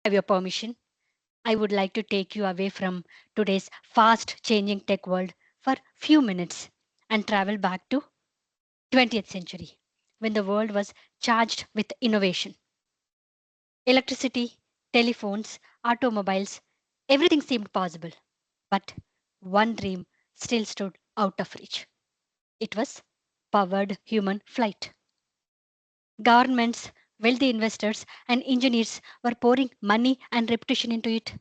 Have your permission, I would like to take you away from today's fast changing tech world for few minutes and travel back to 20th century when the world was charged with innovation. Electricity, telephones, automobiles, everything seemed possible. But one dream still stood out of reach. It was powered human flight. Governments, wealthy investors, and engineers were pouring money and reputation into it.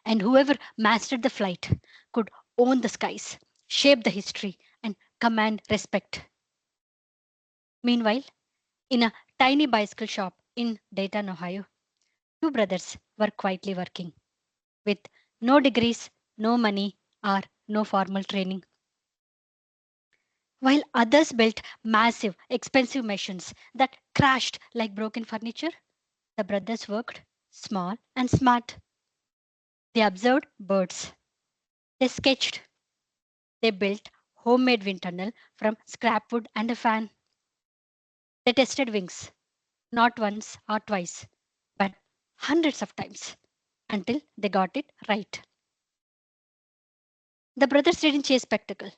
And whoever mastered the flight could own the skies, shape the history, and command respect. Meanwhile, in a tiny bicycle shop in Dayton, Ohio, two brothers were quietly working with no degrees, no money, or no formal training. While others built massive, expensive machines that crashed like broken furniture, the brothers worked small and smart. They observed birds. They sketched. They built homemade wind tunnel from scrap wood and a fan. They tested wings, not once or twice, but hundreds of times until they got it right. The brothers didn't chase spectacle,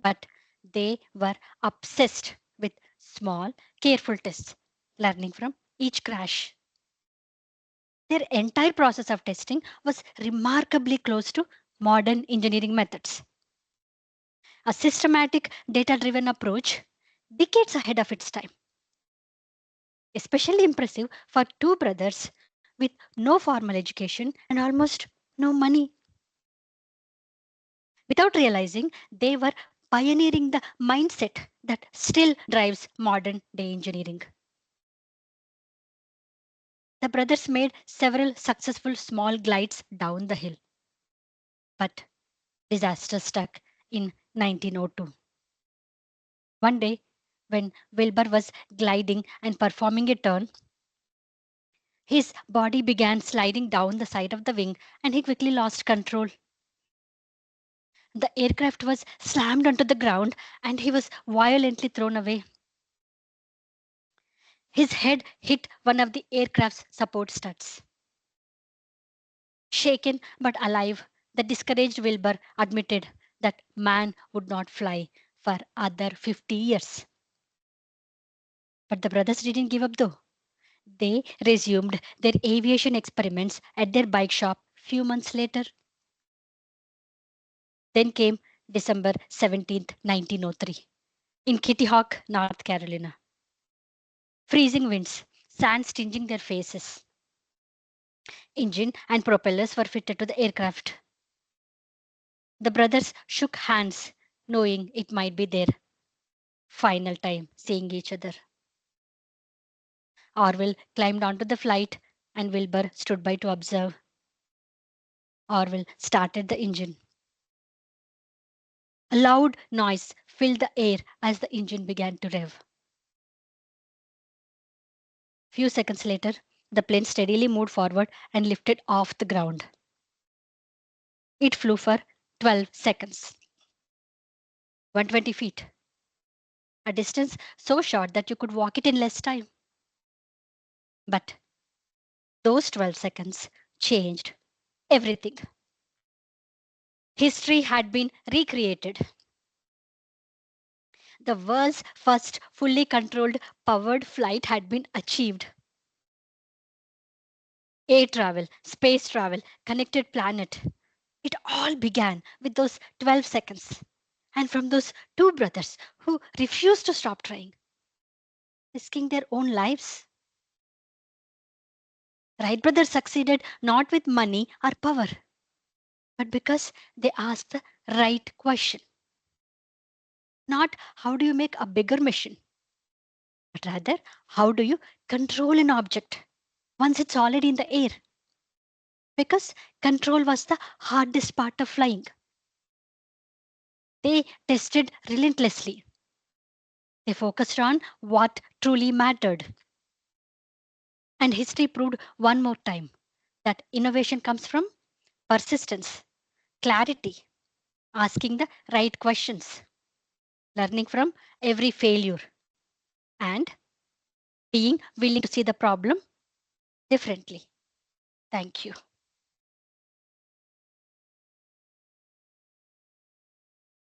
but they were obsessed with small, careful tests, learning from each crash. Their entire process of testing was remarkably close to modern engineering methods. A systematic, data driven approach, decades ahead of its time. Especially impressive for two brothers with no formal education and almost no money. Without realizing, they were pioneering the mindset that still drives modern day engineering. The brothers made several successful small glides down the hill, but disaster struck in 1902. One day, when Wilbur was gliding and performing a turn, his body began sliding down the side of the wing and he quickly lost control. The aircraft was slammed onto the ground and he was violently thrown away. His head hit one of the aircraft's support studs. Shaken but alive, the discouraged Wilbur admitted that man would not fly for other 50 years. But the brothers didn't give up though. They resumed their aviation experiments at their bike shop few months later. Then came December 17th, 1903, in Kitty Hawk, North Carolina. Freezing winds, sand stinging their faces. Engine and propellers were fitted to the aircraft. The brothers shook hands, knowing it might be their final time seeing each other. Orville climbed onto the flight, and Wilbur stood by to observe. Orville started the engine. A loud noise filled the air as the engine began to rev. Few seconds later, the plane steadily moved forward and lifted off the ground. It flew for 12 seconds, 120 feet, a distance so short that you could walk it in less time. But those 12 seconds changed everything. History had been recreated. The world's first fully controlled powered flight had been achieved. Air travel, space travel, connected planet. It all began with those 12 seconds. And from those two brothers who refused to stop trying, risking their own lives. Wright brothers succeeded not with money or power, but because they asked the right question. Not how do you make a bigger machine, but rather how do you control an object once it's already in the air? Because control was the hardest part of flying. They tested relentlessly. They focused on what truly mattered. And history proved one more time that innovation comes from persistence, clarity, asking the right questions, learning from every failure, and being willing to see the problem differently. Thank you.